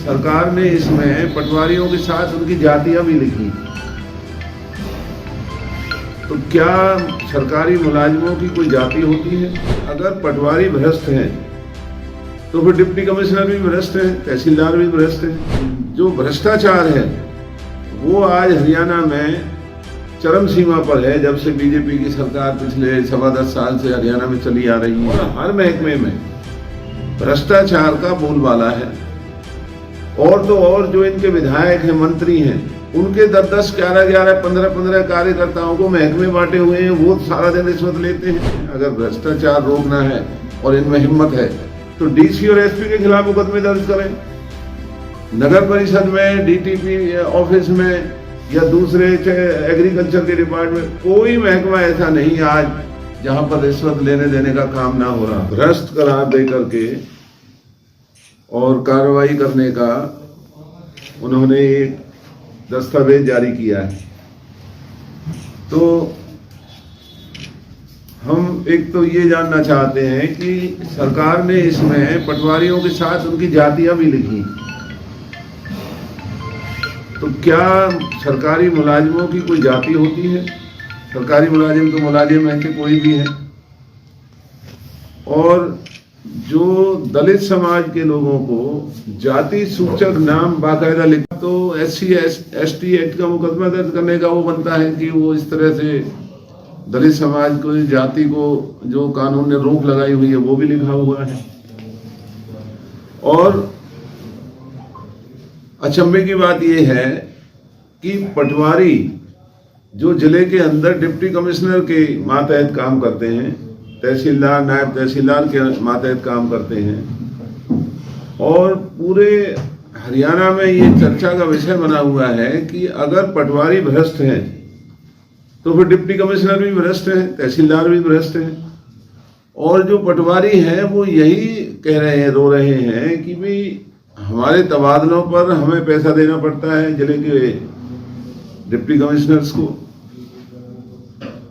सरकार ने इसमें पटवारियों के साथ उनकी जातियां भी लिखी। तो क्या सरकारी मुलाजिमों की कोई जाति होती है? अगर पटवारी भ्रष्ट हैं तो फिर डिप्टी कमिश्नर भी भ्रष्ट हैं, तहसीलदार भी भ्रष्ट हैं। जो भ्रष्टाचार है वो आज हरियाणा में चरम सीमा पर है। जब से बीजेपी की सरकार पिछले 10.25 साल से हरियाणा में चली आ रही है, हर महकमे में भ्रष्टाचार का बोलबाला है। और तो और जो इनके विधायक हैं, मंत्री हैं, उनके 10-10, 11-11, 15-15 कार्यकर्ताओं को महकमे बांटे हुए हैं, वो सारा दिन रिश्वत लेते हैं। अगर भ्रष्टाचार रोकना है और इनमें हिम्मत है तो डीसी और एसपी के खिलाफ मुकदमे दर्ज करें। नगर परिषद में, डीटीपी ऑफिस में या दूसरे एग्रीकल्चर के डिपार्टमेंट, कोई महकमा ऐसा नहीं आज जहां पर रिश्वत लेने देने का काम ना हो रहा। भ्रष्ट करार दे करके और कार्रवाई करने का उन्होंने एक दस्तावेज जारी किया है। तो हम एक तो ये जानना चाहते हैं कि सरकार ने इसमें पटवारियों के साथ उनकी जातियां भी लिखी। तो क्या सरकारी मुलाजिमों की कोई जाति होती है? सरकारी मुलाजिम तो मुलाजिम है कि कोई भी है। और जो दलित समाज के लोगों को जाति सूचक नाम बाकायदा लिखा, तो SC/ST एक्ट का मुकदमा दर्ज करने का वो बनता है कि वो इस तरह से दलित समाज को, जाति को जो कानून ने रोक लगाई हुई है वो भी लिखा हुआ है। और अचंभे की बात यह है कि पटवारी जो जिले के अंदर डिप्टी कमिश्नर के मातहत काम करते हैं, तहसीलदार, नायब तहसीलदार के मातहत काम करते हैं, और पूरे हरियाणा में ये चर्चा का विषय बना हुआ है कि अगर पटवारी भ्रष्ट हैं तो फिर डिप्टी कमिश्नर भी भ्रष्ट हैं, तहसीलदार भी भ्रष्ट हैं। और जो पटवारी हैं वो यही कह रहे हैं, रो रहे हैं कि भाई हमारे तबादलों पर हमें पैसा देना पड़ता है जिले के डिप्टी कमिश्नर्स को।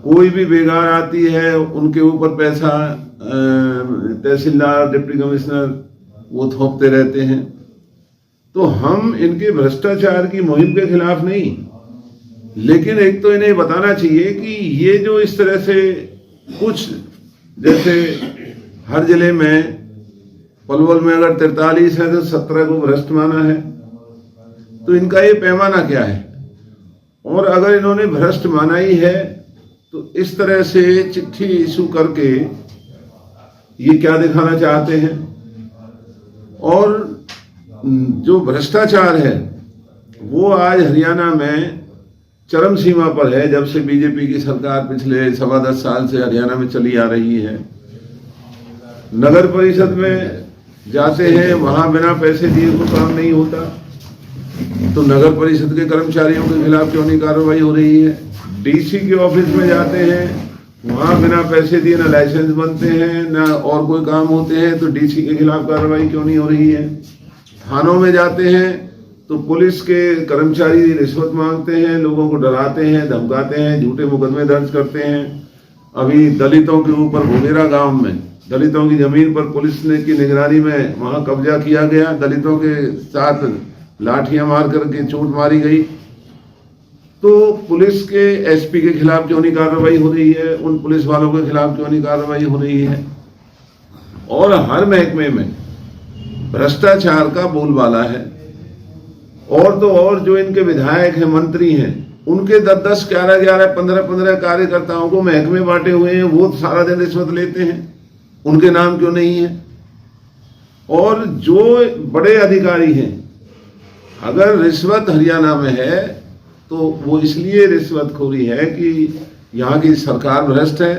कोई भी बेगार आती है उनके ऊपर पैसा तहसीलदार, डिप्टी कमिश्नर वो थोपते रहते हैं। तो हम इनके भ्रष्टाचार की मुहिम के खिलाफ नहीं, लेकिन एक तो इन्हें बताना चाहिए कि ये जो इस तरह से कुछ, जैसे हर जिले में, पलवल में अगर 43 है तो 17 को भ्रष्ट माना है, तो इनका ये पैमाना क्या है? और अगर इन्होंने भ्रष्ट माना ही है तो इस तरह से चिट्ठी इशू करके ये क्या दिखाना चाहते हैं? और जो भ्रष्टाचार है वो आज हरियाणा में चरम सीमा पर है। जब से बीजेपी की सरकार पिछले 10.25 साल से हरियाणा में चली आ रही है, नगर परिषद में जाते हैं, वहां बिना पैसे दिए कोई काम नहीं होता, तो नगर परिषद के कर्मचारियों के खिलाफ क्यों नहीं कार्रवाई हो रही है? डीसी के ऑफिस में जाते हैं, वहां बिना पैसे दिए ना लाइसेंस बनते हैं ना और कोई काम होते हैं, तो डीसी के खिलाफ कार्रवाई क्यों नहीं हो रही है? थानों में जाते हैं तो पुलिस के कर्मचारी रिश्वत मांगते हैं, लोगों को डराते हैं, धमकाते हैं, झूठे मुकदमे दर्ज करते हैं। अभी दलितों के ऊपर भुनेरा गांव में दलितों की जमीन पर पुलिस ने की निगरानी में वहां कब्जा किया गया, दलितों के साथ लाठियां मार करके चोट मारी गई। तो पुलिस के एसपी के खिलाफ क्यों नहीं कार्रवाई हो रही है? उन पुलिस वालों के खिलाफ क्यों नहीं कार्रवाई हो रही है? और हर महकमे में भ्रष्टाचार का बोलबाला है। और तो और जो इनके विधायक हैं, मंत्री हैं, उनके 10-10, 11-11, 15-15 कार्यकर्ताओं को महकमे बांटे हुए हैं, वो सारा दिन रिश्वत लेते हैं। उनके नाम क्यों नहीं है? और जो बड़े अधिकारी हैं, अगर रिश्वत हरियाणा में है तो वो इसलिए रिश्वतखोरी है कि यहाँ की सरकार भ्रष्ट है।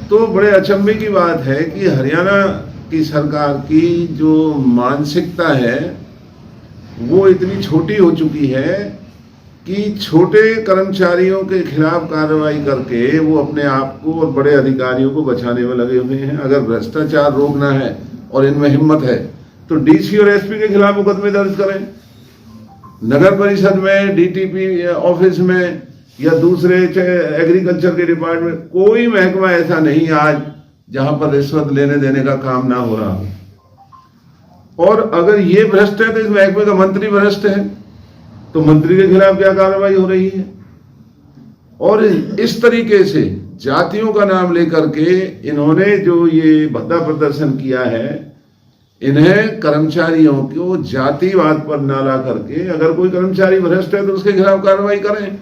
तो बड़े अचंभे की बात है कि हरियाणा की सरकार की जो मानसिकता है वो इतनी छोटी हो चुकी है कि छोटे कर्मचारियों के खिलाफ कार्रवाई करके वो अपने आप को और बड़े अधिकारियों को बचाने में लगे हुए हैं। अगर भ्रष्टाचार रोकना है और इनमें हिम्मत है तो डीसी और एसपी के खिलाफ मुकदमे दर्ज करें। नगर परिषद में, डीटीपी ऑफिस में या दूसरे एग्रीकल्चर के डिपार्टमेंट, कोई महकमा ऐसा नहीं आज जहां पर रिश्वत लेने देने का काम ना हो रहा हो। और अगर ये भ्रष्ट है तो इस महकमे का मंत्री भ्रष्ट है, तो मंत्री के खिलाफ क्या कार्रवाई हो रही है? और इस तरीके से जातियों का नाम लेकर के इन्होंने जो ये भद्दा प्रदर्शन किया है, इन्हें कर्मचारियों को जातिवाद पर नाला करके, अगर कोई कर्मचारी भ्रष्ट है तो उसके खिलाफ कार्रवाई करें,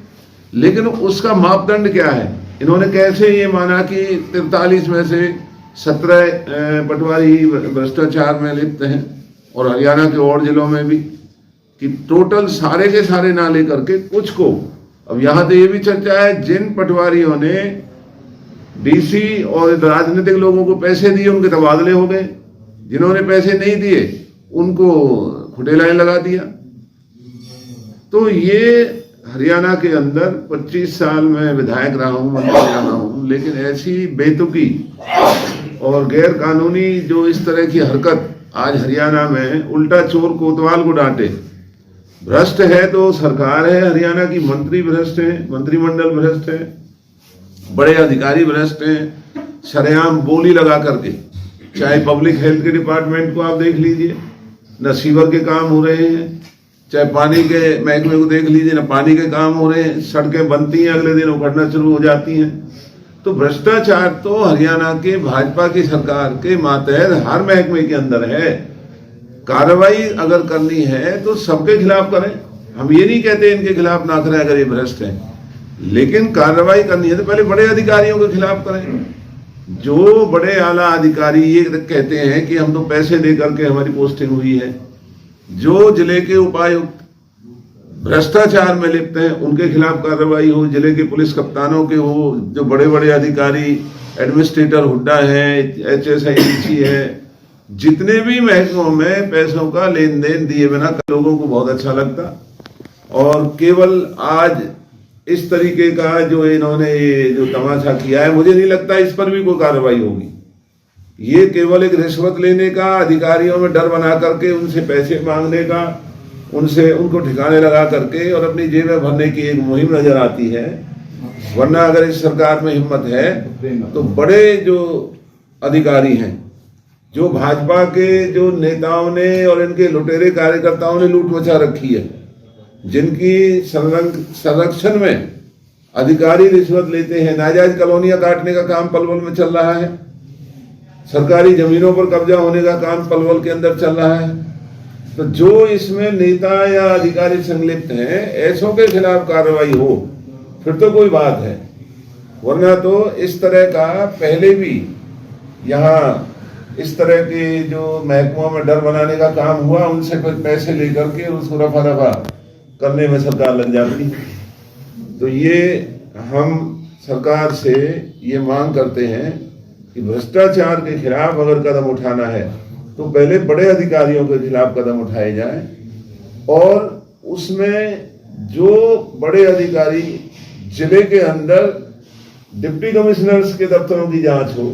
लेकिन उसका मापदंड क्या है? इन्होंने कैसे ये माना कि 43 में से 17 पटवारी भ्रष्टाचार में लिप्त हैं, और हरियाणा के और जिलों में भी, कि टोटल सारे के सारे ना लेकर के कुछ को। अब यहां तो ये भी चर्चा है, जिन पटवारियों ने डीसी और राजनीतिक लोगों को पैसे दिए उनके तबादले हो गए, जिन्होंने पैसे नहीं दिए उनको खुटे लाइन लगा दिया। तो ये हरियाणा के अंदर 25 साल में विधायक रहा हूं, मंत्री रहा हूं, लेकिन ऐसी बेतुकी और गैर कानूनी जो इस तरह की हरकत आज हरियाणा में, उल्टा चोर कोतवाल को डांटे। भ्रष्ट है तो सरकार है, हरियाणा की मंत्री भ्रष्ट है, मंत्रिमंडल भ्रष्ट है, बड़े अधिकारी भ्रष्ट हैं, सरेआम बोली लगा करके। चाहे पब्लिक हेल्थ के डिपार्टमेंट को आप देख लीजिए, न सीवर के काम हो रहे हैं, चाहे पानी के महकमे को देख लीजिए, न पानी के काम हो रहे हैं, सड़कें बनती हैं अगले दिन उखड़ना शुरू हो जाती हैं। तो भ्रष्टाचार तो हरियाणा के भाजपा की सरकार के मातहत हर महकमे के अंदर है। कार्रवाई अगर करनी है तो सबके खिलाफ करें, हम ये नहीं कहते इनके खिलाफ ना करें अगर ये भ्रष्ट है, लेकिन कार्रवाई करनी है तो पहले बड़े अधिकारियों के खिलाफ करें। जो बड़े आला अधिकारी ये कहते हैं कि हम तो पैसे दे करके हमारी पोस्टिंग हुई है, जो जिले के उपायुक्त भ्रष्टाचार में लिप्त हैं उनके खिलाफ कार्रवाई हो, जिले के पुलिस कप्तानों के हो, जो बड़े बड़े अधिकारी एडमिनिस्ट्रेटर हुड्डा है, HSIDC है, जितने भी महकमों में पैसों का लेन देन दिए बिना लोगों को बहुत अच्छा लगता। और केवल आज इस तरीके का जो इन्होंने जो तमाशा किया है, मुझे नहीं लगता इस पर भी कोई कार्रवाई होगी। ये केवल एक रिश्वत लेने का, अधिकारियों में डर बना करके उनसे पैसे मांगने का, उनको ठिकाने लगा करके और अपनी जेबें भरने की एक मुहिम नजर आती है। वरना अगर इस सरकार में हिम्मत है तो बड़े जो अधिकारी हैं, जो भाजपा के जो नेताओं ने और इनके लुटेरे कार्यकर्ताओं ने लूट मचा रखी है, जिनकी संरक्षण में अधिकारी रिश्वत लेते हैं, नाजायज कॉलोनियां काटने का काम पलवल में चल रहा है, सरकारी जमीनों पर कब्जा होने का काम पलवल के अंदर चल रहा है। तो जो इसमें नेता या अधिकारी संलिप्त हैं, ऐसों के खिलाफ कार्रवाई हो फिर तो कोई बात है, वरना तो इस तरह का पहले भी यहाँ इस तरह के जो महकमों में डर बनाने का काम हुआ, उनसे कुछ पैसे लेकर के उसको रफा दफा करने में सरकार लग जाती है। तो ये हम सरकार से ये मांग करते हैं कि भ्रष्टाचार के खिलाफ अगर कदम उठाना है तो पहले बड़े अधिकारियों के खिलाफ कदम उठाए जाएं, और उसमें जो बड़े अधिकारी जिले के अंदर डिप्टी कमिश्नर्स के दफ्तरों की जांच हो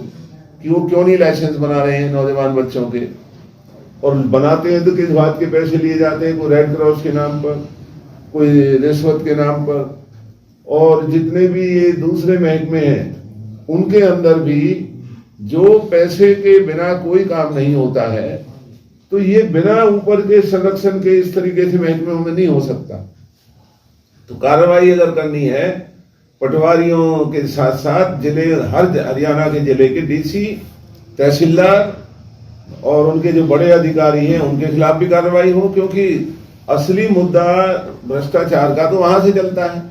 कि वो क्यों नहीं लाइसेंस बना रहे हैं नौजवान बच्चों के, और बनाते हैं तो किस बात के पैसे लिए जाते हैं, कोई रेड क्रॉस के नाम पर, कोई रिश्वत के नाम पर। और जितने भी ये दूसरे महकमे हैं उनके अंदर भी जो पैसे के बिना कोई काम नहीं होता है, तो ये बिना ऊपर के संरक्षण के इस तरीके से महकमे में नहीं हो सकता। तो कार्रवाई अगर करनी है पटवारियों के साथ साथ जिले, हर हरियाणा के जिले के डीसी, तहसीलदार और उनके जो बड़े अधिकारी हैं उनके खिलाफ भी कार्रवाई हो, क्योंकि असली मुद्दा भ्रष्टाचार का तो वहां से चलता है।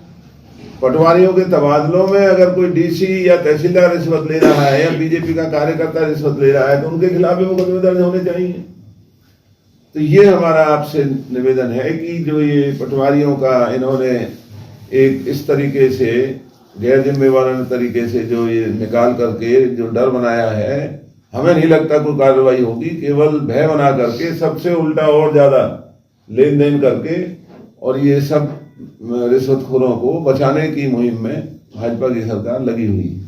पटवारियों के तबादलों में अगर कोई डीसी या तहसीलदार रिश्वत ले रहा है या बीजेपी का कार्यकर्ता रिश्वत ले रहा है तो उनके खिलाफ भी मुकदमे दर्ज होने चाहिए। तो ये हमारा आपसे निवेदन है कि जो ये पटवारियों का इन्होंने एक इस तरीके से गैर जिम्मेवाराना तरीके से जो ये निकाल करके जो डर बनाया है, हमें नहीं लगता कोई कार्रवाई होगी। केवल भय बना करके सबसे उल्टा और ज्यादा लेन देन करके और ये सब रिश्वतखोरों को बचाने की मुहिम में भाजपा की सरकार लगी हुई है।